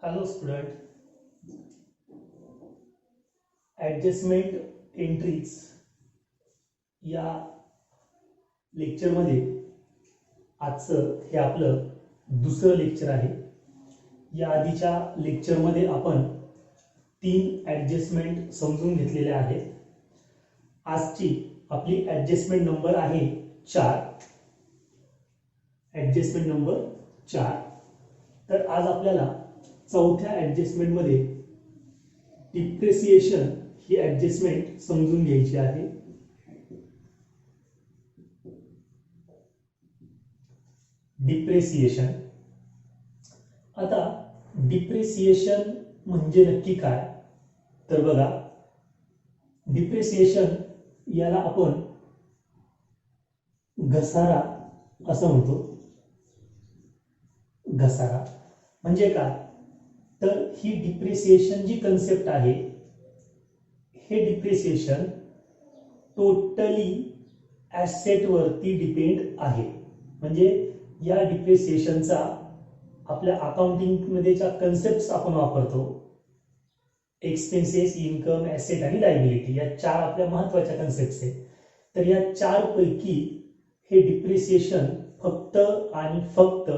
Hello student, adjustment entries या लेक्चरमध्ये आजचं हे आपलं दुसरं लेक्चर आहे. या आधीच्या लेक्चरमध्ये आपण 3 ॲडजस्टमेंट समजून घेतलेल्या आहेत. आजची आपली ॲडजस्टमेंट नंबर आहे 4. Adjustment number 4. तर आज आपल्याला चौथ्या ॲडजस्टमेंटमध्ये डिप्रेसिएशन ही ॲडजस्टमेंट समजून घ्यायची आहे. डिप्रेसिएशन. आता डिप्रेसिएशन म्हणजे नक्की काय? तर बघा, डिप्रेसिएशन याला आपण घसारा असं म्हणतो. घसारा म्हणजे काय? तर ही डिप्रिसिएशन जी कन्सेप्ट आहे, हे डिप्रिसिएशन टोटली ॲसेटवरती डिपेंड आहे. म्हणजे या डिप्रिसिएशनचा आपल्या अकाउंटिंगमध्ये ज्या कन्सेप्ट्स आपण वापरतो, एक्सपेन्सेस, इन्कम, ॲसेट आणि लायबिलिटी, या 4 आपल्या महत्त्वाच्या कन्सेप्ट्स आहेत. तर या 4 पैकी हे डिप्रिसिएशन फक्त आणि फक्त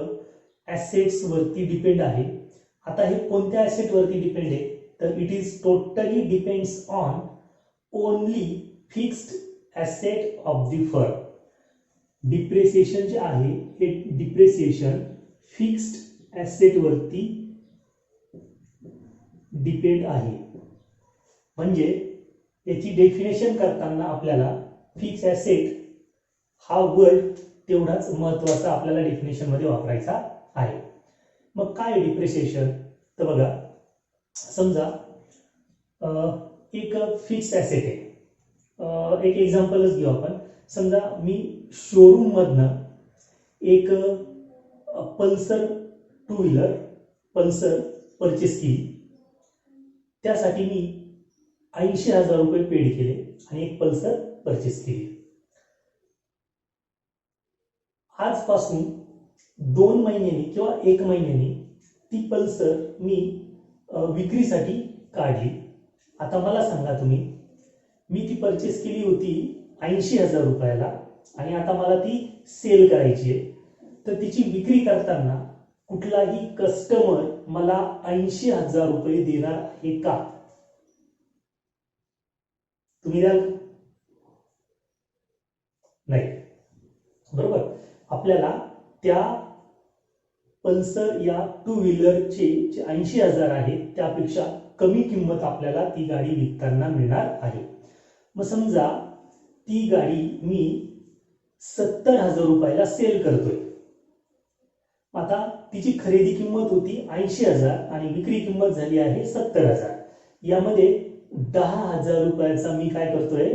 ॲसेट्स वरती डिपेंड आहे. आता हे कोणत्या ॲसेट वरती डिपेंड आहे? तर it is totally depends on only fixed asset of the firm. Depreciation जे आहे हे डिप्रिसिएशन फिक्स्ड ॲसेट वरती डिपेंड आहे. म्हणजे याची डेफिनेशन करताना आपल्याला फिक्स ॲसेट हा वर्ड तेवढाच महत्त्वाचा आपल्याला डेफिनेशन मध्ये वापरायचा आहे. मग काय डिप्रिसिएशन? तर बघा, समजा एक फिक्स ॲसेट आहे. एक एक्झाम्पलच घेऊ आपण. समजा मी शोरूम मधनं एक पल्सर 2 व्हीलर पल्सर परचेस केली. त्यासाठी मी 80,000 रुपये पेड केले आणि एक पल्सर परचेस केली. आजपासून 2 महिन्यांनी किंवा 1 महिन्यांनी ती पल्सर मी विक्रीसाठी काढली. आता मला सांगा तुम्ही, मी ती परचेस केली होती 80,000 रुपयाला आणि आता मला ती सेल करायची आहे. तर तिची विक्री करताना कुठलाही कस्टमर मला 80,000 रुपये देणार आहे का? तुम्ही द्याल? नाही, बरोबर. आपल्याला त्या पल्सर या 2 व्हीलरचे जे 80,000 आहे त्यापेक्षा कमी किंमत आपल्याला ती गाडी विकताना मिळणार आहे. मग समजा ती गाडी मी 70,000 रुपयाला सेल करतोय. आता तिची खरेदी किंमत होती 80,000 आणि विक्री किंमत झाली आहे 70,000. यामध्ये 10,000 रुपयाचा मी काय करतोय?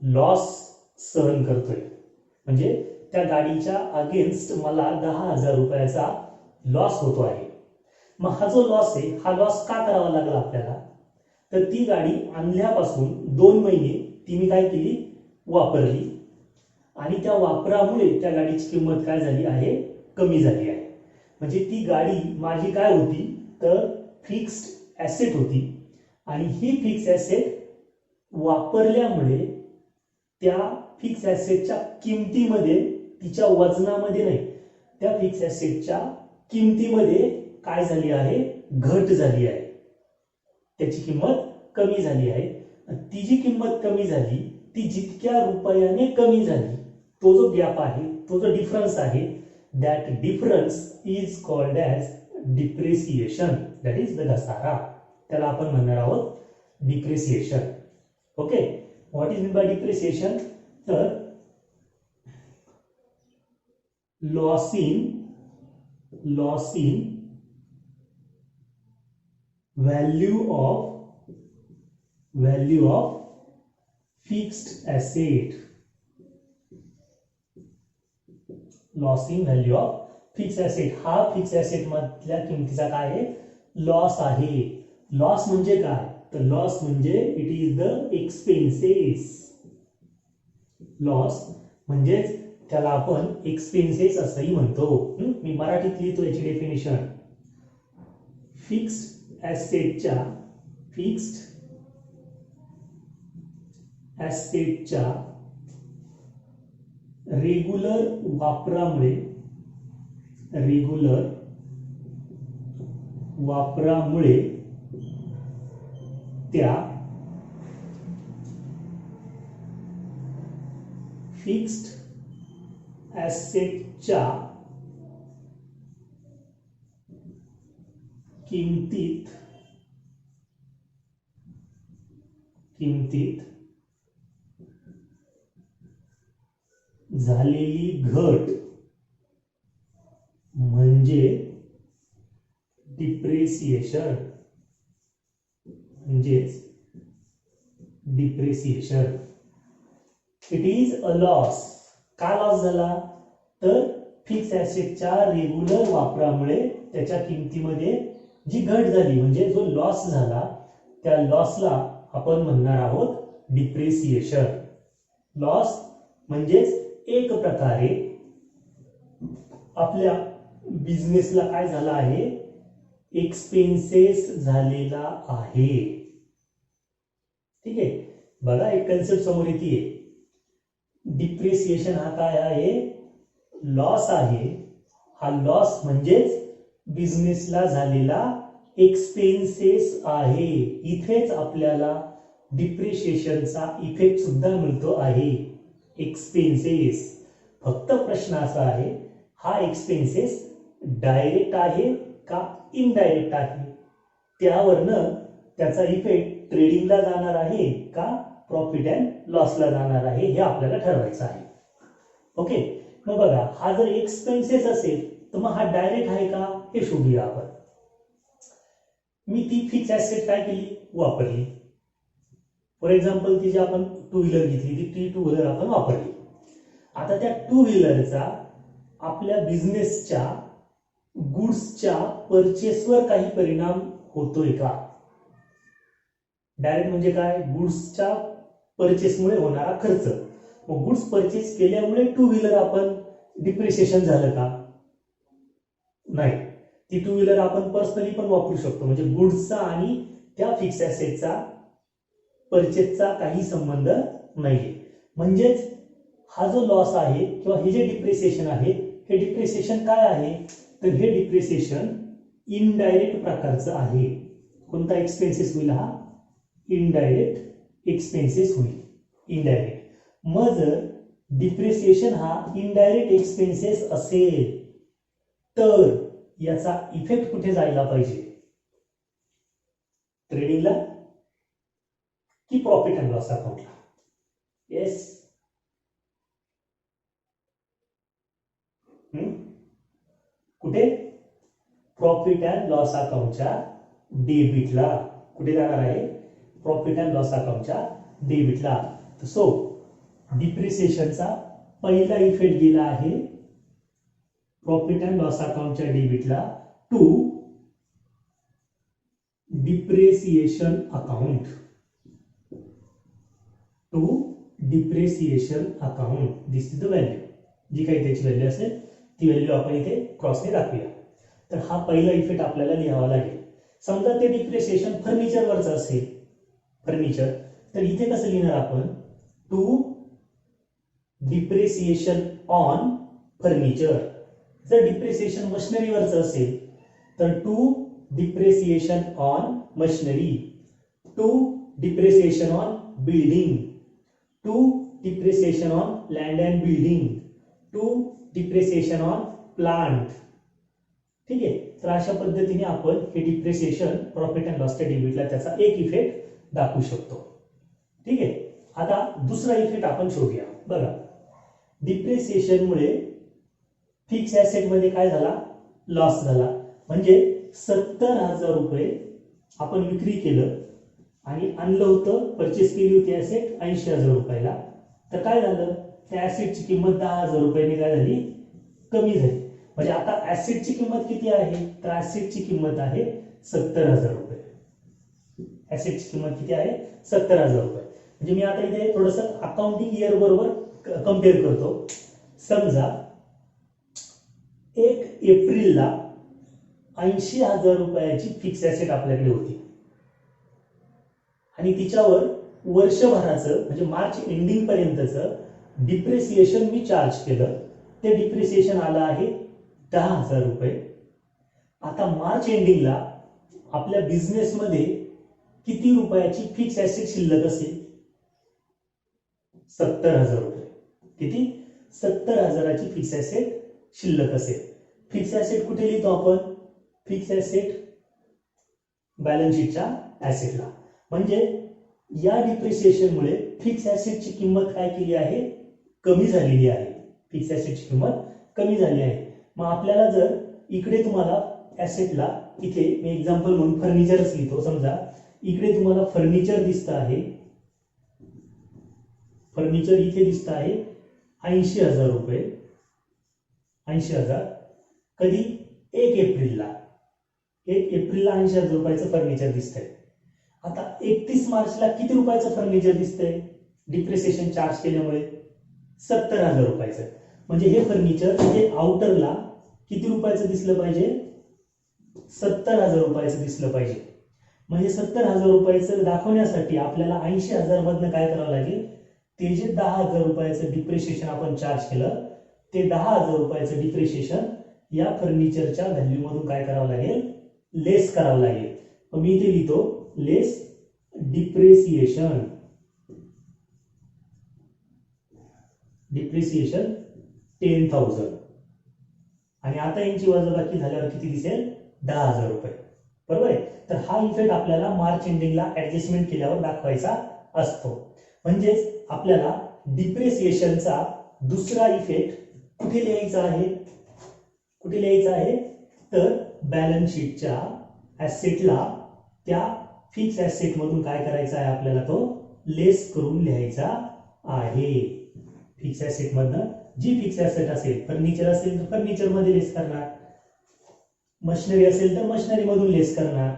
लॉस सहन करतोय. म्हणजे त्या गाडीच्या अगेन्स्ट मला 10,000 रुपयाचा लॉस होतो आहे. मग हा जो लॉस आहे, हा लॉस का करावा लागला आपल्याला? तर ती गाडी आणल्यापासून 2 महिने ती मी काय केली? वापरली आणि त्या वापरामुळे त्या गाडीची किंमत काय झाली आहे? कमी झाली आहे. म्हणजे ती गाडी माझी काय होती? तर फिक्स्ड ॲसेट होती आणि ही फिक्स ॲसेट वापरल्यामुळे त्या फिक्स ॲसेटच्या किमतीमध्ये, तिच्या वजनामध्ये नाही, त्या फिक्स ॲसेटच्या किमतीमध्ये काय झाली आहे? घट झाली आहे. त्याची किंमत कमी झाली आहे. ती जी किंमत कमी झाली ती जितक्या रुपयाने कमी झाली, तो जो गॅप आहे, तो जो डिफरन्स आहे, that difference is called as depreciation. That is the घसारा. त्याला आपण म्हणणार आहोत depreciation. Okay, what is mean by depreciation? तर loss in value of fixed asset. Loss in value of fix asset. हा फिक्स ॲसेट मधल्या किमतीचा काय आहे? लॉस आहे. लॉस म्हणजे काय? तर लॉस म्हणजे it is the expenses. Loss म्हणजेच त्याला आपण एक्सपेन्सेस असंही म्हणतो. मी मराठीत लिहितो याची डेफिनेशन. फिक्स्ड ॲसेटच्या रेग्युलर वापरामुळे त्या फिक्स्ड ॲसेटच्या किमतीत झालेली घट म्हणजे depreciation. It is a loss. का लॉस झाला? तर फिक्स ॲसेटच्या रेग्युलर वापरामुळे त्याच्या किमतीमध्ये जी घट झाली म्हणजे जो लॉस झाला त्या लॉसला आपण म्हणणार आहोत डिप्रेसिएशन. लॉस म्हणजेच एक प्रकारे आपल्या बिझनेसला काय झाला आहे, एक्सपेन्सेस झालेला आहे. ठीक आहे, बघा एक कन्सेप्ट समोर येते. डिप्रेसिएशन हा काय आहे? लॉस आहे. हा लॉस म्हणजेच बिझनेसला झालेला एक्सपेन्सेस आहे. इथेच आपल्याला डिप्रिशिएशनचा इफेक्ट सुद्धा मिळतो आहे, एक्सपेन्सेस. फक्त प्रश्न असा आहे, हा एक्सपेन्सेस डायरेक्ट आहे का इनडायरेक्ट आहे? त्यावरनं त्याचा इफेक्ट ट्रेडिंगला जाणार आहे का प्रॉफिट अँड लॉसला जाणार आहे हे आपल्याला ठरवायचं आहे. ओके, मग बघा हा जर एक्सपेन्सेस असेल तर मग हा डायरेक्ट आहे का हे शोधूया आपण. मी ती फिक्स ॲसेट काय केली, वापरली. फॉर एक्झाम्पल ती जी आपण टू व्हीलर घेतली ती टू व्हीलर आपण वापरली. आता त्या टू व्हीलरचा आपल्या बिझनेसच्या गुड्सच्या परचेसवर काही परिणाम होतोय का? डायरेक्ट म्हणजे काय, गुड्सच्या परचेसमुळे होणारा खर्च. मग गुड्स परचेस केल्यामुळे टू व्हीलर आपण डिप्रिसिएशन झालं का? नाही. ती टू व्हीलर आपण पर्सनली पण वापरू शकतो. म्हणजे गुड्सचा आणि त्या फिक्स ॲसेटचा परचेसचा काही संबंध नाहीये. म्हणजेच हा जो लॉस आहे किंवा हे जे डिप्रिसिएशन आहे, हे डिप्रिसिएशन काय आहे? तर हे डिप्रिसिएशन इनडायरेक्ट प्रकारचं आहे. कोणता एक्सपेन्सेस होईल? हा इनडायरेक्ट एक्सपेन्सेस होईल. इनडायरेक्ट. मग जर डिप्रिसिएशन हा इनडायरेक्ट एक्सपेन्सेस असेल तर याचा इफेक्ट कुठे जायला पाहिजे? ट्रेडिंगला की प्रॉफिट अँड लॉस अकाउंटला? येस, कुठे? प्रॉफिट अँड लॉस अकाउंटच्या डेबिटला. कुठे जाणार आहे? प्रॉफिट अँड लॉस अकाउंटच्या डेबिटला. सो डिप्रिसिएशनचा पहिला इफेक्ट गेला आहे प्रॉफिट अँड लॉस अकाउंटच्या डेबिटला to depreciation account. This is the value. जी काही त्याची व्हॅल्यू असेल ती व्हॅल्यू आपण इथे क्रॉसने दाखवूया. तर हा पहिला इफेक्ट आपल्याला लिहावा लागेल. समजा ते डिप्रिसिएशन फर्निचरवरचं असेल, फर्निचर, तर इथे कसं लिहिणार आपण? To depreciation on furniture. जर डिप्रिसिएशन मशिनरीवरचं असेल तर to depreciation on machinery, to depreciation on building, to depreciation on land and building, to depreciation on plant. ठीक आहे, तर अशा पद्धतीने आपण हे डिप्रिसिएशन प्रॉफिट अँड लॉसच्या डेबिटला त्याचा एक इफेक्ट दाखवू शकतो. ठीक आहे, आता दुसरा इफेक्ट आपण शोधूया. बघा, डिप्रिसिएशनमुळे फिक्स ॲसेट मध्ये काय झाला? लॉस झाला. म्हणजे 70,000 रुपये आपण विक्री केलं आणि आणलं होतं, परचेस केली होती ॲसेट 80,000 रुपयाला. तर काय झालं? त्या ॲसेटची किंमत 10,000 रुपयांनी काय झाली? कमी झाली. म्हणजे आता ॲसेटची किंमत किती आहे? तर ॲसेटची किंमत आहे 70,000 रुपये. ॲसेटची किंमत किती आहे? 70,000 रुपये. म्हणजे मी आता इथे थोडंसं अकाउंटिंग इयर बरोबर कम्पेअर करतो. समजा 1 एप्रिलला 80,000 रुपयाची फिक्स ॲसेट आपल्याकडे होती आणि तिच्यावर वर्षभराचं म्हणजे मार्च एंडिंग पर्यंतचं डिप्रिसिएशन मी चार्ज केलं. ते डिप्रिसिएशन आलं आहे 10,000 रुपये. आता मार्च एंडिंगला आपल्या बिझनेसमध्ये किती रुपयाची फिक्स ॲसेट शिल्लक असेल? 70,000 रुपये. किती? 70,000ची फिक्स ॲसेट शिल्लक असेल. फिक्स ॲसेट कुठे लिहितो आपण? फिक्स ॲसेट बॅलन्स शीटच्या ॲसेटला. म्हणजे या डिप्रिसिएशनमुळे फिक्स ॲसेटची किंमत काय केली आहे? कमी झालेली आहे. फिक्स ॲसेटची किंमत कमी झाली आहे. मग आपल्याला जर इकडे तुम्हाला ॲसेटला, इथे मी एक्झाम्पल म्हणून फर्निचरच लिहितो. समजा इकडे तुम्हाला फर्निचर दिसतं आहे, फर्निचर इथे दिसतं आहे 80,000 रुपये. 80,000 कधी? 1 एप्रिलला. 1 एप्रिलला 80,000 रुपयाचं फर्निचर दिसतंय. आता 31 मार्चला किती रुपयाचं फर्निचर दिसतंय डिप्रिसिएशन चार्ज केल्यामुळे? 70,000 रुपयाचं. म्हणजे हे फर्निचर हे आउटरला किती रुपयाचं दिसलं पाहिजे? 70,000 रुपयाचं दिसलं पाहिजे. म्हणजे 70,000 रुपयाचं दाखवण्यासाठी आपल्याला 80,000 मधनं काय करावं लागेल? ते जे 10,000 रुपयाचं डिप्रिसिएशन आपण चार्ज केलं, ते 10,000 रुपयाचं डिप्रिसिएशन या फर्निचरच्या व्हॅल्यू मधून काय करावं लागेल? लेस करावं लागेल. मग मी इथे लिहितो लेस डिप्रिसिएशन. डिप्रिसिएशन 10,000 आणि आता यांची वजाबाकी झाल्यावर किती दिसेल? 10,000 रुपये. बरोबर आहे. तर हा इफेक्ट आपल्याला मार्च एंडिंगला ऍडजस्टमेंट केल्यावर दाखवायचा असतो. म्हणजेच आपल्याला डिप्रिसिएशनचा दुसरा इफेक्ट कुठे लिहायचा आहे? कुठे लिहायचा आहे? तर बॅलन्स शीटच्या ॲसेटला त्या फिक्स ॲसेट मधून काय करायचा आहे आपल्याला? तो लेस करून लिहायचा आहे. फिक्स ॲसेट मधनं जी फिक्स ॲसेट असेल, फर्निचर असेल तर फर्निचर मध्ये लेस करणार, मशिनरी असेल तर मशिनरी मधून लेस करणार.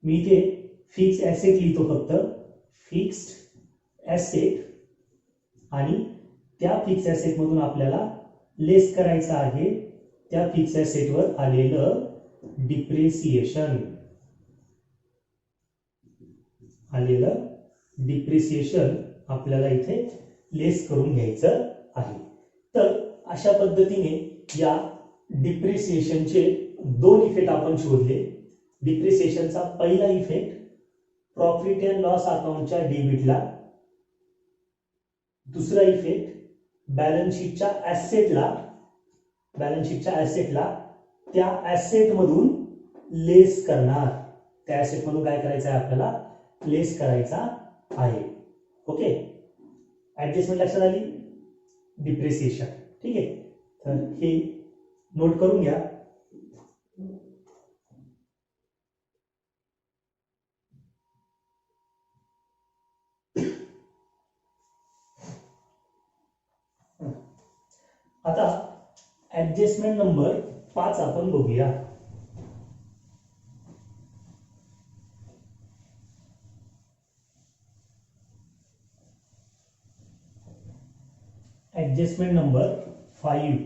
मी इथे फिक्स ॲसेट लिहितो फक्त, फिक्स्ड ॲसेट, आणि त्या फिक्स ॲसेट मधून आपल्याला लेस करायचं आहे त्या फिक्स ॲसेटवर आलेलं डिप्रिसिएशन. आलेलं डिप्रिसिएशन आपल्याला इथे लेस करून घ्यायचं आहे. तर अशा पद्धतीने या डिप्रिसिएशनचे 2 इफेक्ट आपण शोधले. डिप्रिसिएशनचा पहिला इफेक्ट प्रॉफिट अँड लॉस अकाउंटच्या डेबिटला, दुसरा इफेक्ट बॅलन्स शीटच्या ॲसेटला, बॅलन्स शीटच्या ॲसेटला त्या ॲसेट मधून लेस करणार. त्या ॲसेट मधून काय करायचं आहे आपल्याला? लेस करायचा आहे. ओके, ऍडजस्टमेंट लक्षात आली? डिप्रिसिएशन. ठीक आहे. तर हे नोट करून घ्या. आता ऍडजस्टमेंट नंबर 5 आपण बघूया. Adjustment number 5.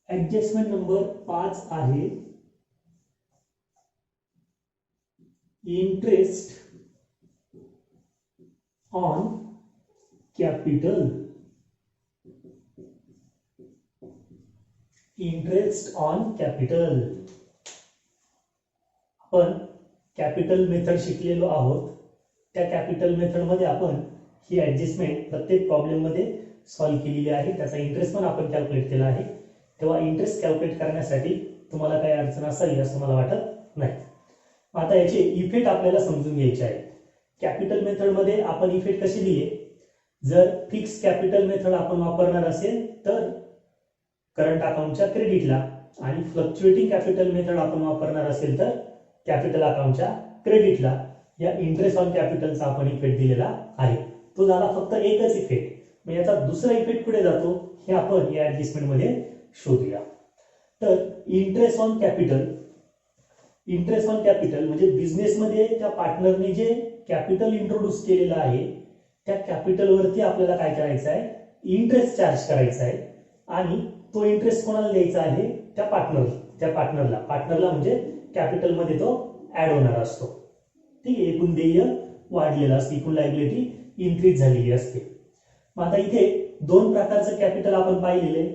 ऍडजस्टमेंट नंबर 5 आहे interest on capital. Interest on capital. आपण कॅपिटल मेथड शिकलेलो आहोत. त्या कॅपिटल मेथड मध्ये आपण ही ऍडजस्टमेंट प्रत्येक प्रॉब्लेम मध्ये सॉल्व्ह केलेली आहे. त्याचा इंटरेस्ट पण आपण कॅल्क्युलेट केला आहे. तेव्हा इंटरेस्ट कॅल्क्युलेट करण्यासाठी तुम्हाला काही अडचण असावी असं मला वाटत नाही. आता याचे इफेक्ट आपल्याला समजून घ्यायचे आहे. कॅपिटल मेथड मध्ये आपण इफेक्ट कसे दिले? जर फिक्स कॅपिटल मेथड आपण वापरणार असेल तर करंट अकाउंटच्या क्रेडिटला, आणि फ्लक्च्युएटिंग कॅपिटल मेथड आपण वापरणार असेल तर कॅपिटल अकाउंटच्या क्रेडिटला. या इंटरेस्ट ऑन कॅपिटलचा आपण इफेक्ट दिलेला आहे. तो झाला फक्त एकच इफेक्ट. मग याचा दुसरा इफेक्ट कुठे जातो हे आपण या ऍडजस्टमेंट मध्ये शोधूया. तर interest on capital, interest on capital म्हणजे बिझनेसमध्ये त्या पार्टनरने जे कॅपिटल इंट्रोड्यूस केलेलं आहे त्या कॅपिटलवरती आपल्याला काय करायचं आहे, इंटरेस्ट चार्ज करायचा आहे आणि तो इंटरेस्ट कोणाला द्यायचा आहे, त्या पार्टनरला म्हणजे कॅपिटलमध्ये तो ऍड होणार असतो. ठीक आहे, एकूण देय वाढलेलं असते, एकूण लायबिलिटी इन्क्रीज झालेली असते. मग आता इथे दोन प्रकारचं कॅपिटल आपण पाहिलेले,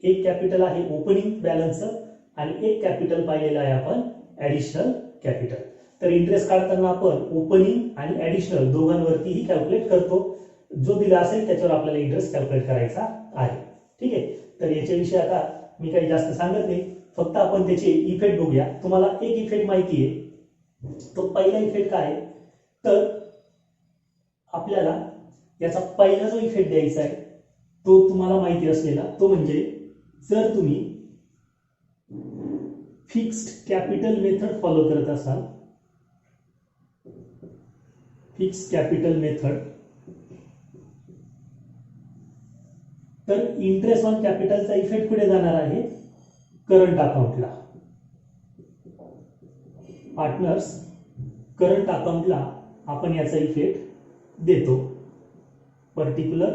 एक कॅपिटल आहे ओपनिंग बॅलन्सचं आणि एक कॅपिटल पाहिलेलं आहे आपण ऍडिशनल कॅपिटल. तर इंटरेस्ट काढताना आपण ओपनिंग आणि ऍडिशनल दोघांवरतीही कॅल्क्युलेट करतो. जो दिला असेल त्याच्यावर आपल्याला इंटरेस्ट कॅल्क्युलेट करायचा आहे. ठीक आहे, तर याच्याविषयी आता मी काही जास्त सांगत नाही, फक्त आपण त्याचे इफेक्ट बघूया. तुम्हाला एक इफेक्ट माहिती आहे, तो पहिला इफेक्ट काय आहे, तर आपल्याला याचा पहिला जो इफेक्ट द्यायचा आहे तो तुम्हाला माहिती असलेला, तो म्हणजे जर तुम्ही फिक्स्ड कॅपिटल मेथड फॉलो करत असाल, फिक्स्ड कॅपिटल मेथड, तर इंटरेस्ट ऑन कॅपिटलचा इफेक्ट कुठे जाणार आहे, करंट अकाउंटला. पार्टनर्स करंट अकाउंटला आपण याचा इफेक्ट देतो. पर्टिक्युलर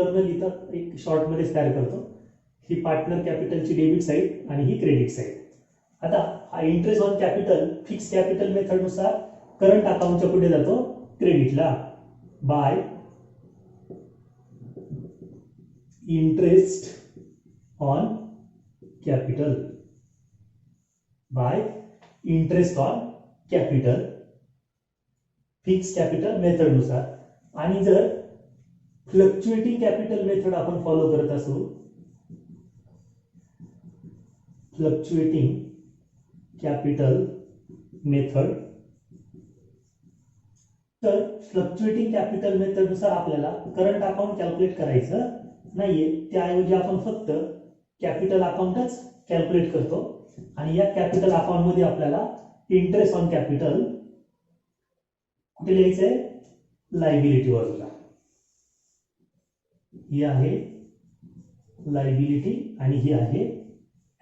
न लिहिता एक शॉर्ट मध्ये तयार करतो. ही पार्टनर कॅपिटलची डेबिट साइड आणि ही क्रेडिट साइड. आता हा interest on capital fix capital method नुसार करंट अकाउंटच्या पुढे जातो क्रेडिटला, by interest on capital, by interest on capital fix capital method नुसार. आणि जर फ्लक्च्युएटिंग कॅपिटल मेथड आपण फॉलो करत असू, फ्लक्च्युएटिंग कॅपिटल मेथड, तर फ्लक्च्युएटिंग कॅपिटल मेथड नुसार आपल्याला करंट अकाउंट कॅल्क्युलेट करायचं नाहीये, त्याऐवजी आपण फक्त कॅपिटल अकाउंटच कॅल्क्युलेट करतो. आणि या कॅपिटल अकाउंट मध्ये आपल्याला इंटरेस्ट ऑन कॅपिटल कुठे लिहायचंय, लायबिलिटी बाजूला. ही आहे लायबिलिटी आणि ही आहे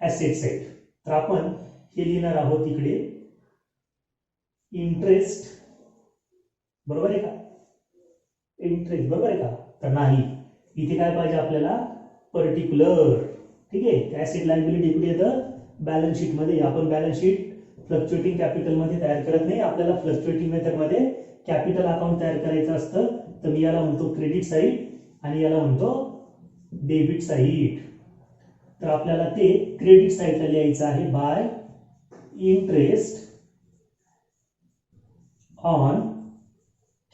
ऍसेट साइड. तर आपण हे लिहिणार आहोत इकडे इंटरेस्ट, बरोबर आहे का, इंटरेस्ट बरोबर आहे का, तर नाही, इथे काय पाहिजे आपल्याला, पर्टिक्युलर. ठीक आहे, ऍसेट लायबिलिटी कुठे येतं, बॅलन्स शीट मध्ये. आपण बॅलन्स शीट फ्लक्च्युएटिंग कॅपिटल मध्ये तयार करत नाही, आपल्याला फ्लक्च्युएटिंग मेथड मध्ये कॅपिटल अकाउंट तयार करायचं असतं. तर मी याला म्हणतो क्रेडिट साइड आणि याला म्हणतो डेबिट साइड. तर आपल्याला ते क्रेडिट साइडला लिहायचं आहे, bye interest on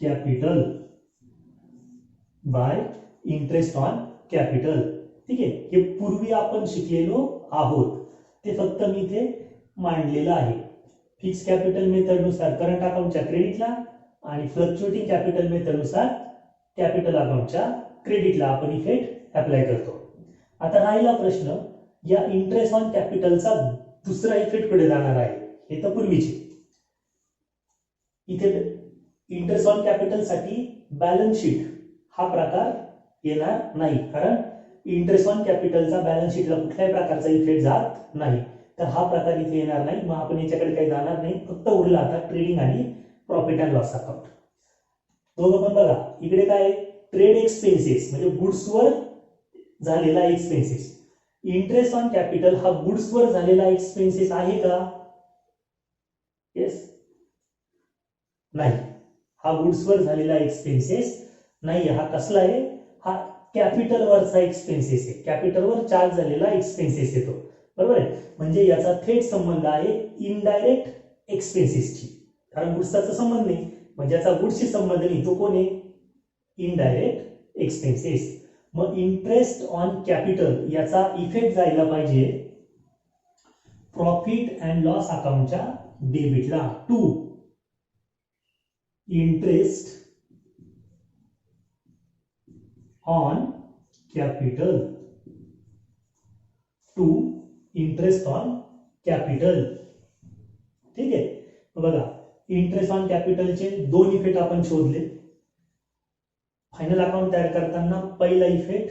capital, by interest on capital. ठीक आहे, हे पूर्वी आपण शिकलेलो आहोत, ते फक्त मी इथे मांडलेलं आहे. फिक्स कॅपिटल मेथड नुसार करंट अकाउंटच्या क्रेडिटला आणि फ्लक्च्युएटिंग कॅपिटल मेथड नुसार कॅपिटल अकाउंटच्या क्रेडिटला आपण इफेक्ट अप्लाय करतो. आता राहिला प्रश्न, या इंटरेस्ट ऑन कॅपिटलचा दुसरा इफेक्ट कुठे जाणार आहे, हे तर पूर्वीचे. इथे इंटरेस्ट ऑन कॅपिटल साठी बॅलन्स शीट हा प्रकार येणार नाही, कारण इंटरेस्ट ऑन कॅपिटलचा बॅलन्स शीटला कुठल्याही प्रकारचा इफेक्ट जात नाही. तर हा प्रकार इथे येणार नाही, मग आपण याच्याकडे काही जाणार नाही. फक्त उरला आता ट्रेडिंग आणि प्रॉफिट अँड लॉस अकाउंट. दोघं पण बघा, इकडे काय, ट्रेड एक्सपेन्सेस म्हणजे गुड्सवर झालेला एक्सपेन्सेस. इंटरेस्ट ऑन कॅपिटल हा गुड्सवर झालेला एक्सपेन्सेस आहे का, येस, नाही, हा गुड्सवर झालेला एक्सपेन्सेस नाही. हा कसला आहे, हा कॅपिटलवरचा एक्सपेन्सेस आहे, कॅपिटलवर चार्ज झालेला एक्सपेन्सेस येतो, बरोबर आहे. म्हणजे याचा थेट संबंध आहे इनडायरेक्ट एक्सपेन्सेसची, कारण गुड्सचा संबंध नाही, म्हणजे याचा गुड्सशी संबंध नाही, तो कोण आहे, इनडायरेक्ट एक्सपेन्सेस. मग इंटरेस्ट ऑन कॅपिटल याचा इफेक्ट जायला पाहिजे प्रॉफिट अँड लॉस अकाउंटच्या डेबिटला, to interest on capital, to interest on capital. ठीक आहे, बघा इंटरेस्ट ऑन कॅपिटलचे दोन इफेक्ट आपण शोधले. फायनल अकाउंट तयार करताना पहिला इफेक्ट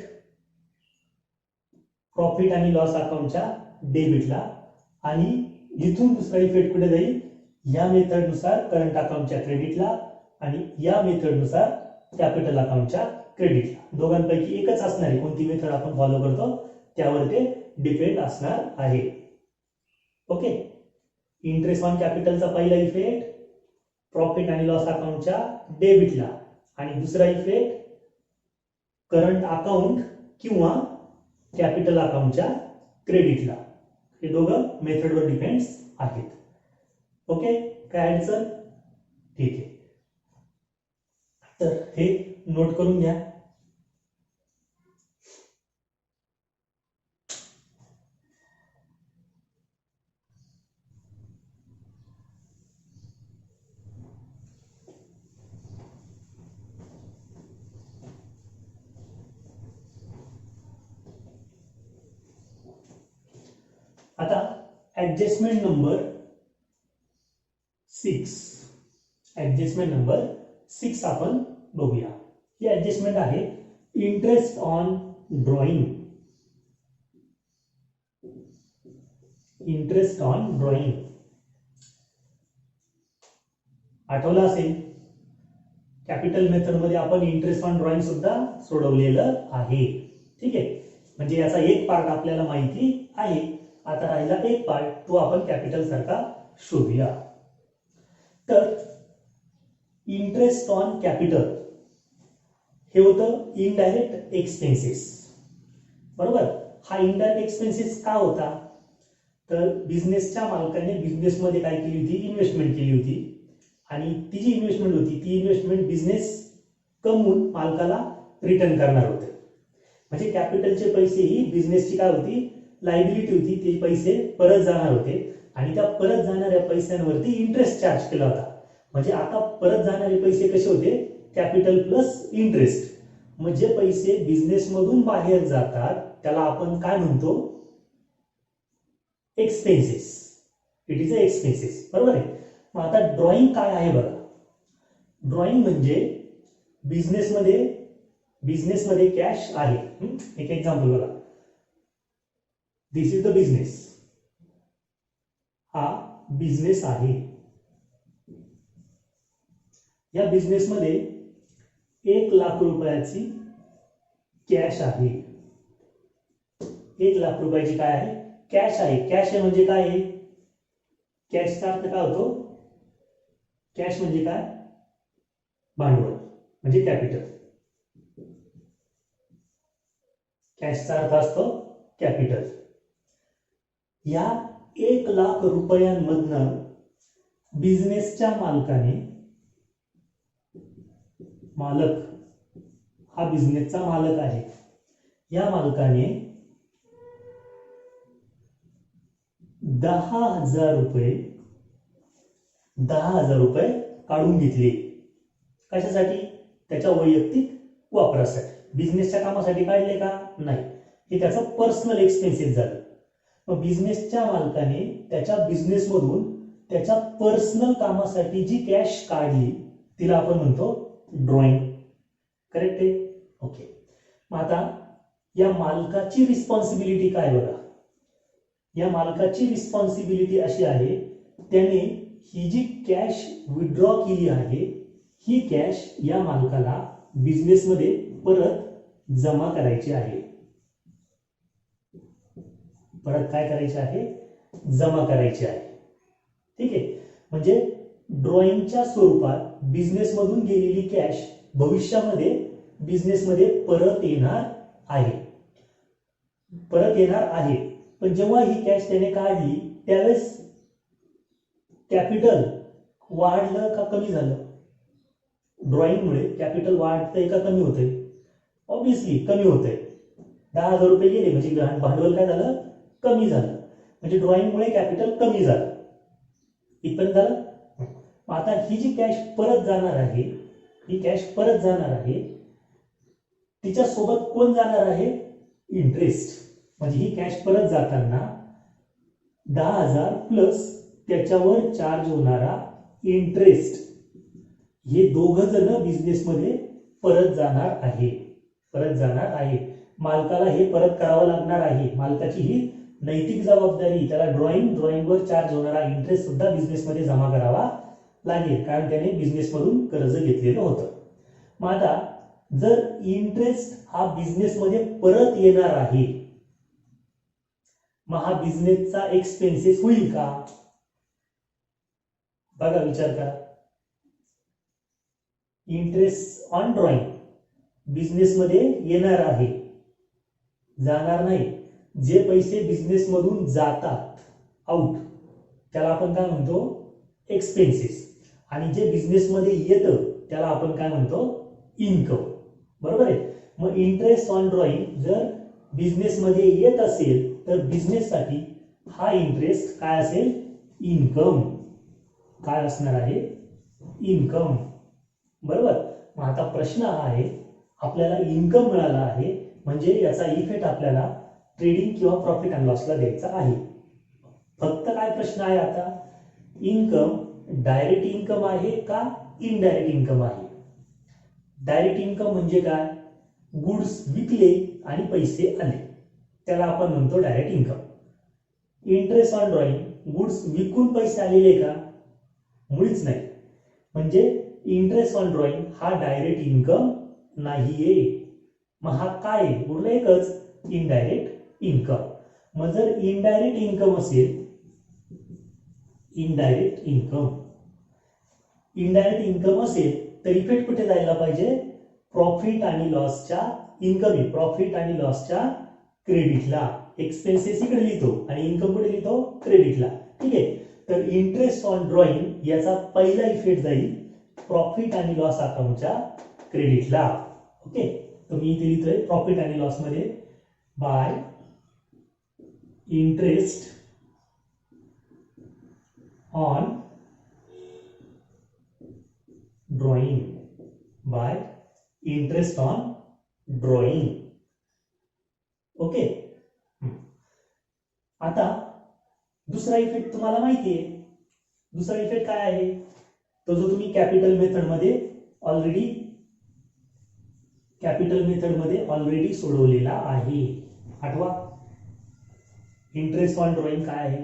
प्रॉफिट आणि लॉस अकाउंटच्या डेबिटला, आणि इथून दुसरा इफेक्ट कुठे जाईल, या मेथडनुसार करंट अकाउंटच्या क्रेडिटला आणि या मेथडनुसार कॅपिटल अकाउंटच्या क्रेडिटला, दोघांपैकी एकच असणार आहे. कोणती मेथड आपण फॉलो करतो त्यावर ते डिपेंड असणार आहे. ओके. इंटरेस्ट ऑन कॅपिटलचा पहिला इफेक्ट प्रॉफिट आणि लॉस अकाउंटच्या डेबिटला आणि दुसरा इफेक्ट करंट अकाउंट किंवा कॅपिटल अकाउंटच्या क्रेडिटला. हे दोघं मेथडवर डिपेंड्स आहेत. ओके. काय अडचण? ठीक आहे. तर हे नोट करून घ्या. आता ऍडजस्टमेंट नंबर 6, ऍडजस्टमेंट नंबर 6 आपण बघूया. ही ऍडजस्टमेंट आहे interest on drawing. Interest on drawing आठवलं असेल, कॅपिटल मेथड मध्ये आपण इंटरेस्ट ऑन ड्रॉइंग सुद्धा सोडवलेलं आहे. ठीक आहे. म्हणजे याचा एक पार्ट आपल्याला माहिती आहे. आता राहिला एक पार्ट, तो आपण कॅपिटल सारखा शोधूया. तर इंटरेस्ट ऑन कॅपिटल हे होतं इनडायरेक्ट एक्सपेन्सेस. बरोबर. हा इनडायरेक्ट एक्सपेन्सेस का होता? तर बिझनेसच्या मालकाने बिझनेसमध्ये काय केली होती? इन्व्हेस्टमेंट केली होती आणि ती जी इन्व्हेस्टमेंट होती ती इन्व्हेस्टमेंट बिझनेस कमवून मालकाला रिटर्न करणार होते. म्हणजे कॅपिटलचे पैसे ही बिझनेसची काय होती? लायबिलिटी होती. ते पैसे परत जाणार होते आणि त्या परत जाणाऱ्या पैशांवरती इंटरेस्ट चार्ज केला होता. म्हणजे आता परत जाणारे पैसे कसे होते? Capital plus interest. म्हणजे पैसे बिझनेस मधून बाहेर जातात त्याला आपण काय म्हणतो? Expenses. It is a expenses. बरोबर आहे. मग आता ड्रॉइंग काय आहे बघा. ड्रॉइंग म्हणजे बिझनेसमध्ये कॅश आहे. एक एक्झाम्पल बघा. दिस इज द बिझनेस. हा बिझनेस आहे. या बिझनेसमध्ये 1 लाख रुपयाची कॅश आहे. 1 लाख रुपयाची काय आहे? कॅश आहे. कॅश आहे म्हणजे काय आहे? कॅशचा अर्थ काय होतो? कॅश म्हणजे काय? भांडवल म्हणजे कॅपिटल. कॅशचा अर्थ असतो कॅपिटल. या 1 लाख रुपयांमधनं बिझनेसच्या मालक हा बिझनेसचा मालक आहे. या मालकाने 10,000 रुपये काढून घेतले. कशासाठी? त्याच्या वैयक्तिक वापरासाठी. बिझनेसच्या कामासाठी काढले का? नाही. हे त्याचं पर्सनल एक्सपेन्सेस झालं. मग बिझनेसच्या मालकाने त्याच्या बिझनेसमधून त्याच्या पर्सनल कामासाठी जी कॅश काढली तिला आपण म्हणतो ड्रॉइंग. करेक्ट आहे? ओके. मग आता या मालकाची रिस्पॉन्सिबिलिटी काय बघा. या मालकाची रिस्पॉन्सिबिलिटी अशी आहे, त्याने ही जी कॅश विथड्रॉ केली आहे ही कॅश या मालकाला बिझनेसमध्ये परत जमा करायची आहे. परत काय करायची आहे? जमा करायची आहे. ठीक आहे. म्हणजे ड्रॉइंगच्या स्वरूपात बिझनेसमधून गेलेली कॅश भविष्यामध्ये बिझनेसमध्ये परत येणार आहे. पण जेव्हा ही कॅश त्याने काढली त्यावेळेस कॅपिटल वाढलं का कमी झालं? ड्रॉइंगमुळे कॅपिटल वाढतंय का कमी होतंय? ऑब्विसली कमी होतंय. 10,000 रुपये गेले म्हणजे भांडवल काय झालं? कमी झालं. म्हणजे ड्रॉइंगमुळे कॅपिटल कमी झालं. इथपर्यंत झालं. आता ही जी कॅश परत जाणार आहे, ही कॅश परत जाणार आहे, तिच्यासोबत कोण जाणार आहे? इंटरेस्ट. म्हणजे ही कॅश परत जाताना 10,000 प्लस त्याच्यावर चार्ज होणारा इंटरेस्ट, हे दोघ जण बिझनेसमध्ये परत जाणार आहे. मालकाला हे परत करावं लागणार आहे. मालकाची ही नैतिक जबाबदारी त्याला ड्रॉइंगवर चार्ज होणारा इंटरेस्ट सुद्धा बिझनेसमध्ये जमा करावा लागेल, कारण त्याने बिझनेसमधून कर्ज घेतलेलं होतं. मग आता जर इंटरेस्ट हा बिझनेसमध्ये परत येणार आहे, मग हा बिझनेसचा एक्सपेन्सेस होईल का? बघा, विचार करा. इंटरेस्ट ऑन ड्रॉइंग बिझनेसमध्ये येणार आहे, जाणार नाही. जे पैसे बिझनेसमधून जातात आउट त्याला आपण काय म्हणतो? एक्सपेन्सेस. आणि जे बिझनेसमध्ये येतं त्याला आपण काय म्हणतो? इन्कम. बरोबर आहे. मग इंटरेस्ट ऑन ड्रॉइंग जर बिझनेसमध्ये येत असेल तर बिझनेससाठी हा इंटरेस्ट काय असेल? इन्कम. काय असणार आहे? इन्कम. बरोबर. मग आता प्रश्न हा आहे, आपल्याला इन्कम मिळाला आहे म्हणजे याचा इफेक्ट आपल्याला ट्रेडिंग किंवा प्रॉफिट अँड लॉसला द्यायचा आहे. फक्त काय प्रश्न आहे आता? इन्कम डायरेक्ट इन्कम आहे का इनडायरेक्ट इन्कम आहे? डायरेक्ट इन्कम म्हणजे काय? गुड्स विकले आणि पैसे आले, त्याला आपण म्हणतो direct income. Interest on drawing goods विकून पैसे आलेले का? मुळीच नाही. म्हणजे इंटरेस्ट ऑन ड्रॉइंग हा डायरेक्ट इन्कम नाहीये. मग हा काय? उरलं एकच, इनडायरेक्ट इन्कम. मग जर इनडायरेक्ट इन्कम असेल, इनडायरेक्ट इन्कम असेल तर इफेक्ट कुठे जायला पाहिजे? प्रॉफिट आणि लॉसच्या इन्कम, प्रॉफिट आणि लॉसच्या क्रेडिटला. एक्सपेन्सेस इकडे लिहितो आणि इन्कम कुठे लिहितो? क्रेडिटला. ठीक आहे. तर इंटरेस्ट ऑन ड्रॉइंग याचा पहिला इफेक्ट जाईल प्रॉफिट आणि लॉस अकाउंटच्या क्रेडिटला. ओके. तर मी इथे लिहितोय प्रॉफिट आणि लॉस मध्ये bye interest on drawing. Bye interest on drawing. Okay. आता दुसरा इफेक्ट तुम्हाला माहिती आहे. दुसरा इफेक्ट काय आहे? तो जो तुम्ही कॅपिटल मेथड मध्ये ऑलरेडी सोडवलेला आहे. आठवा. इंटरेस्ट ऑन ड्रॉइंग काय आहे?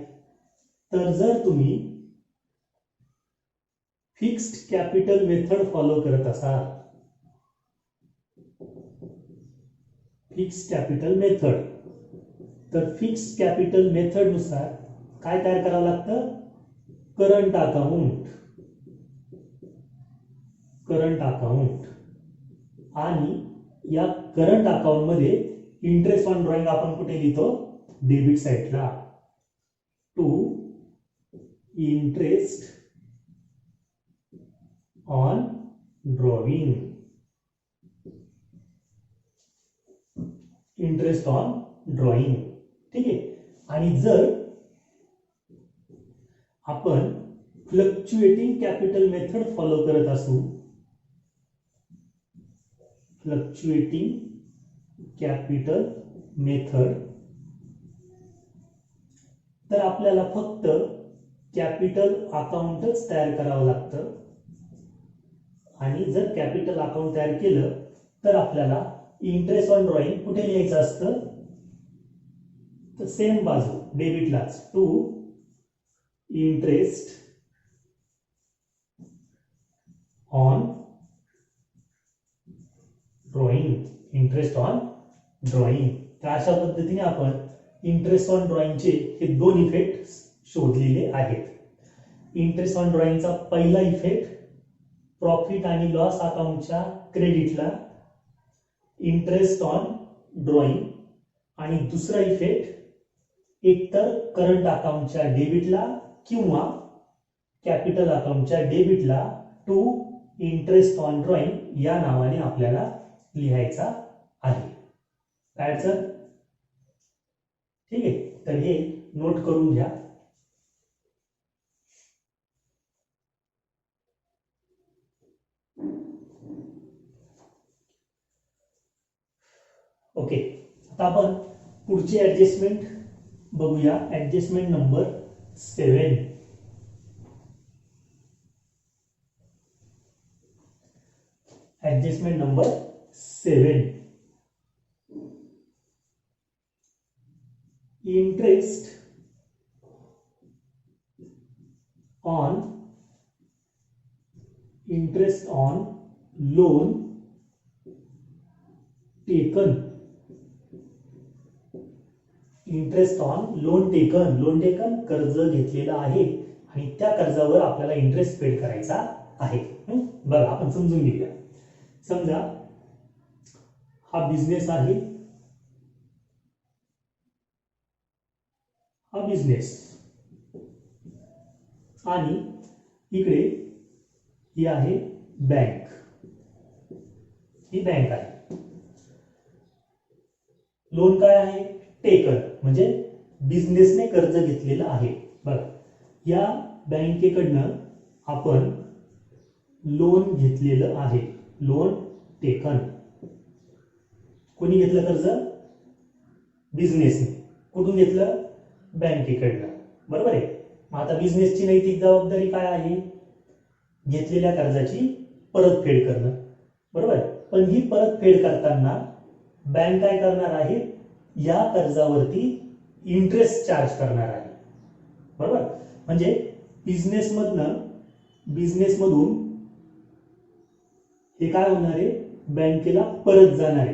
तर जर तुम्ही फिक्स्ड कॅपिटल मेथड फॉलो करत असाल, फिक्स्ड कॅपिटल मेथड, तर फिक्स्ड कॅपिटल मेथड नुसार काय तयार करावं लागतं? Current account. आणि या करंट अकाउंट मध्ये इंटरेस्ट ऑन ड्रॉइंग आपण कुठे लिहितो? डेबिट साइडला. To interest on drawing. Interest on drawing. ठीक आहे. आणि जर आपण फ्लक्च्युएटिंग कॅपिटल मेथड फॉलो करत असू, फ्लक्च्युएटिंग कॅपिटल मेथड, तर आपल्याला फक्त कॅपिटल अकाउंटच तयार करावं लागतं. आणि जर कॅपिटल अकाउंट तयार केलं तर आपल्याला इंटरेस्ट ऑन ड्रॉइंग कुठे लिहायचं असतं? तर सेम बाजू डेबिटलाच. To interest on drawing. Interest on drawing. तर अशा पद्धतीने आपण इंटरेस्ट ऑन ड्रॉइंगचे हे दोन इफेक्ट शोधलेले आहेत. इंटरेस्ट ऑन ड्रॉइंगचा पहिला इफेक्ट प्रॉफिट आणि लॉस अकाउंटच्या क्रेडिटला, इंटरेस्ट ऑन ड्रॉइंग. आणि दुसरा इफेक्ट एकतर करंट अकाउंटच्या डेबिटला किंवा कॅपिटल अकाउंटच्या डेबिटला टू इंटरेस्ट ऑन ड्रॉइंग या नावाने आपल्याला लिहायचा आहे. काय सर? ठीक आहे. तर हे नोट करून घ्या. ओके. आता आपण पुढची ऍडजस्टमेंट बघूया. Adjustment number 7. Adjustment number 7. Interest on loan taken. Interest on loan taken कर्ज घेतलेलं आहे आणि त्या कर्जावर आपल्याला इंटरेस्ट पेड करायचा आहे. बघा आपण समजून घेऊया. समजा हा बिझनेस आहे, हा बिझनेस आणि इकडे ही आहे बँक. ही बँक आहे. लोन काय आहे? टेकन, म्हणजे बिझनेसने कर्ज घेतलेलं आहे. बघा या बँकेकडनं आपण लोन घेतलेलं आहे. Loan taken. कोणी घेतलं कर्ज? बिझनेसने. कुठून घेतलं? बँकेकडनं. बरोबर आहे. मग आता बिझनेसची नैतिक जबाबदारी काय आहे? घेतलेल्या कर्जाची परतफेड करणं. बरोबर. पण ही परतफेड करताना बँक काय करणार आहे? या कर्जावरती इंटरेस्ट चार्ज करणार आहे. बरोबर. म्हणजे बिझनेसमधून हे काय होणार आहे? बँकेला परत जाणार आहे.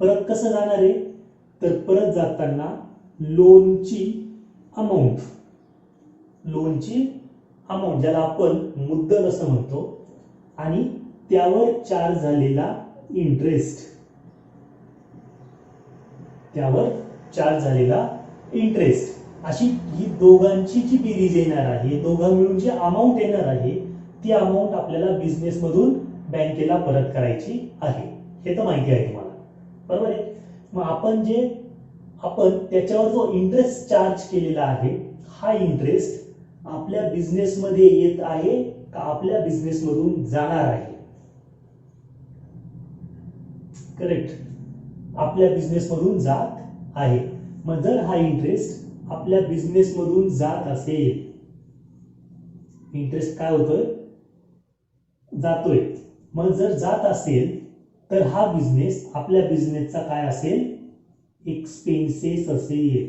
परत कसं जाणार आहे? तर परत जाताना लोनची अमाऊंट, ज्याला आपण मुद्दल असं म्हणतो, आणि त्यावर चार्ज झालेला इंटरेस्ट, अशी ही दोघांची जी बेरीज येणार आहे, दोघां मिळून जी अमाऊंट येणार आहे, ती अमाऊंट आपल्याला बिझनेस मधून बँकेला परत करायची आहे. हे तर माहिती आहे तुम्हाला. बरोबर आहे. मग आपण त्याच्यावर जो इंटरेस्ट चार्ज केलेला आहे, हा इंटरेस्ट आपल्या बिझनेस मध्ये येत आहे का आपल्या बिझनेस मधून जाणार आहे? करेक्ट. आपल्या बिझनेस मधून जात आहे. मग जर हा इंटरेस्ट आपल्या बिझनेस मधून जात असेल, इंटरेस्ट काय होतोय? जातोय. मग जर जात असेल तर हा बिझनेस आपल्या बिझनेसचा काय असेल? एक्सपेन्सेस असेल.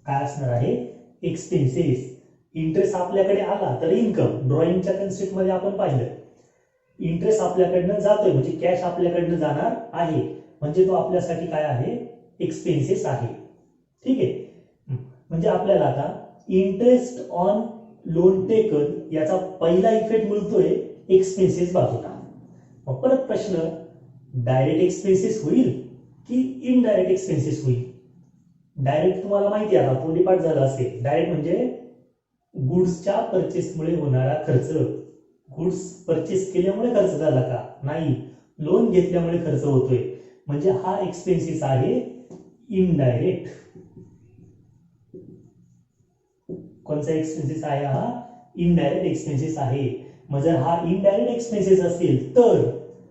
काय असणार आहे? एक्सपेन्सेस. इंटरेस्ट आपल्याकडे आला तर इन्कम. ड्रॉइंगच्या कन्सेप्ट मध्ये आपण पाहिलं, इंटरेस्ट आपल्याकडनं जातोय म्हणजे कॅश आपल्याकडनं जाणार आहे, म्हणजे तो आपल्यासाठी काय आहे? एक्सपेन्सेस आहे. ठीक आहे. म्हणजे आपल्याला आता इंटरेस्ट ऑन लोन टेकन याचा पहिला इफेक्ट मिळतोय एक्सपेन्सेस बाजूला. मग परत प्रश्न, डायरेक्ट एक्सपेन्सेस होईल की इनडायरेक्ट एक्सपेन्सेस होईल? डायरेक्ट तुम्हाला माहिती आहे, आता तोंडी पाठ झाला असेल. डायरेक्ट म्हणजे गुड्सच्या परचेसमुळे होणारा खर्च. गुड्स परचेस केल्यामुळे खर्च झाला का? नाही, लोन घेतल्यामुळे खर्च होतोय, म्हणजे हा एक्सपेन्सेस आहे इनडायरेक्ट. कोणता एक्सपेन्सेस आहे? हा इनडायरेक्ट एक्सपेन्सेस आहे. मग जर हा इनडायरेक्ट एक्सपेन्सेस असेल तर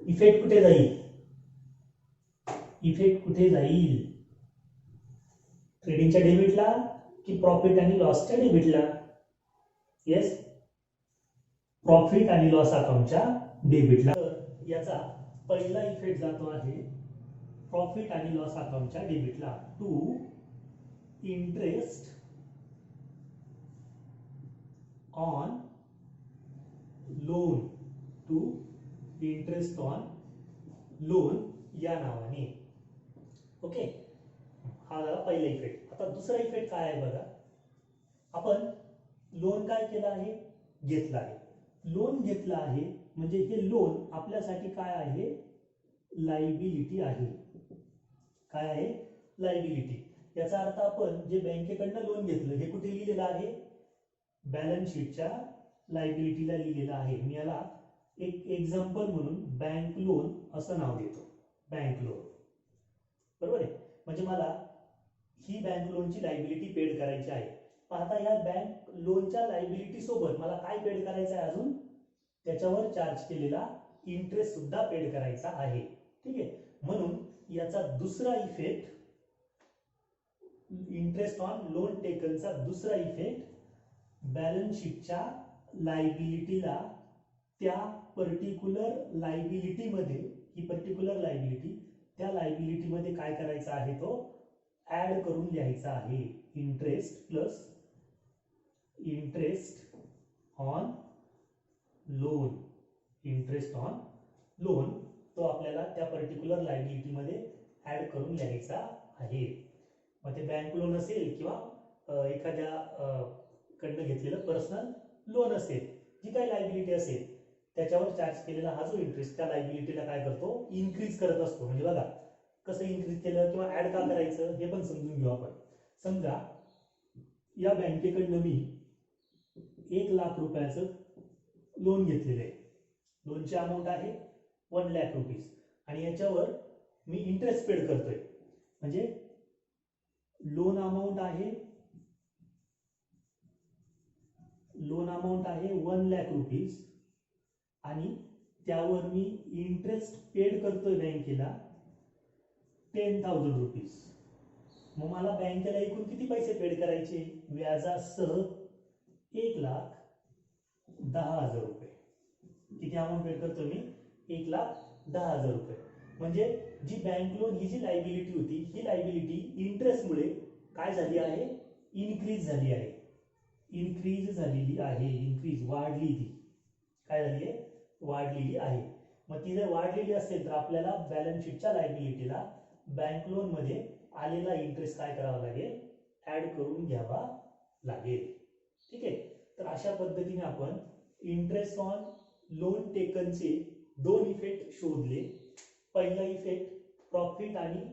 इफेक्ट कुठे जाईल? ट्रेडिंगच्या डेबिटला की प्रॉफिट आणि लॉसच्या डेबिटला? येस, प्रॉफिट आणि लॉस अकाउंटच्या डेबिटला. याचा पहिला इफेक्ट जातो आहे प्रॉफिट आणि लॉस अकाउंटच्या डेबिटला. To interest on loan. या नावाने. ओके. हा झाला पहिला इफेक्ट. आता दुसरा इफेक्ट काय आहे बघा. आपण लोन काय केलं आहे? घेतला आहे. लोन घेतला आहे म्हणजे हे लोन आपल्यासाठी काय आहे? लायबिलिटी आहे. काय आहे? लायबिलिटी. याचा अर्थ आपण जे बँकेकडनं लोन घेतलं हे कुठे लिहिलेलं आहे? बॅलन्स शीटच्या लायबिलिटीला लिहिलेलं आहे. मी याला एक एक्झाम्पल म्हणून बँक लोन असं नाव देतो. Bank loan. बरोबर आहे. म्हणजे मला ही बँक लोनची लायबिलिटी पेड करायची आहे. आता या बँक लोनच्या लायबिलिटी सोबत मला काय पेड करायचं आहे? अजून त्याच्यावर चार्ज केलेला इंटरेस्ट सुद्धा पेड करायचा आहे. ठीक आहे. म्हणून याचा दुसरा इफेक्ट, इंटरेस्ट ऑन लोन टेकनचा दुसरा इफेक्ट, बॅलन्स शीटच्या लायबिलिटीला त्या पर्टिक्युलर लायबिलिटीमध्ये, ही पर्टिक्युलर लायबिलिटी त्या लायबिलिटीमध्ये काय करायचा आहे? तो ऍड करून लिहायचा आहे. Interest plus interest on loan, interest on loan तो आपल्याला त्या पर्टिक्युलर लायबिलिटी मध्ये ऍड करून लिहायचा आहे. मग ते बँक लोन असेल किंवा एखाद्या कडनं घेतलेलं पर्सनल लोन असेल, जी काही लायबिलिटी असेल त्याच्यावर चार्ज केलेला हा जो इंटरेस्ट त्या लायबिलिटीला काय करतो, इन्क्रीज करत असतो. म्हणजे बघा कसं इन्क्रीज केलं किंवा ऍड का करायचं हे पण समजून घेऊ आपण. समजा या बँकेकडनं मी 1,00,000 रुपयाचं लोन घेतलेलं आहे. लोनची अमाऊंट आहे 1,00,000 रुपीज आणि याच्यावर मी इंटरेस्ट पेड करतोय. म्हणजे लोन अमाऊंट आहे 1,00,000 रुपीज आणि त्यावर मी इंटरेस्ट पेड करतोय बँकेला 10,000 रुपीज. मग मला बँकेला एकूण किती पैसे पेड करायचे, व्याजासह 1,10,000 रुपये. किती अमाऊंट पेड करतो मी, 1,10,000 रुपये. म्हणजे जी बँक लोन ही जी लायबिलिटी होती ही लायबिलिटी इंटरेस्टमुळे काय झाली आहे, इन्क्रीज झाली आहे. इन्क्रीज झालेली आहे, इन्क्रीज वाढली, ती काय झाली आहे, वाढलेली आहे. मग ती जर वाढलेली असेल तर आपल्याला बॅलन्स शीटच्या लायबिलिटीला बँक लोन मध्ये आलेला इंटरेस्ट काय करावा लागेल, ऍड करून घ्यावा लागेल. ठीक आहे. तर अशा पद्धतीने आपण इंटरेस्ट ऑन लोन टेकनचे 2 इफेक्ट शोधले. पहिला इफेक्ट प्रॉफिट आणि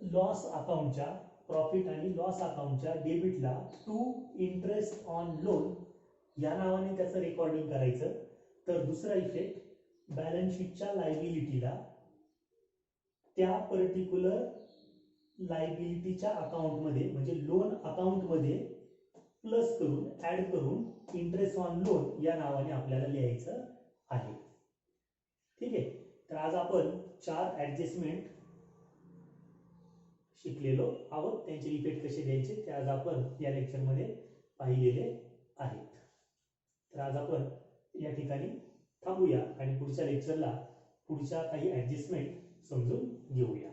लॉस अकाउंटच्या डेबिटला टू इंटरेस्ट ऑन लोन या नावाने त्याचं रेकॉर्डिंग करायचं. तर दुसरा इफेक्ट बॅलन्स शीटच्या लायबिलिटीला त्या पर्टिक्युलर लायबिलिटीच्या अकाउंटमध्ये म्हणजे लोन अकाउंटमध्ये प्लस करून ऍड करून इंटरेस्ट ऑन लोन या नावाने आपल्याला लिहायचं आहे. ठीक आहे. तर आज आपण 4 ऍडजस्टमेंट शिकलेलो आहोत. त्यांचे इफेक्ट कसे द्यायचे ते आज आपण या लेक्चरमध्ये पाहिलेले आहेत. तर आज आपण या ठिकाणी थांबूया आणि पुढच्या लेक्चरला पुढच्या काही ऍडजस्टमेंट समजून घेऊया.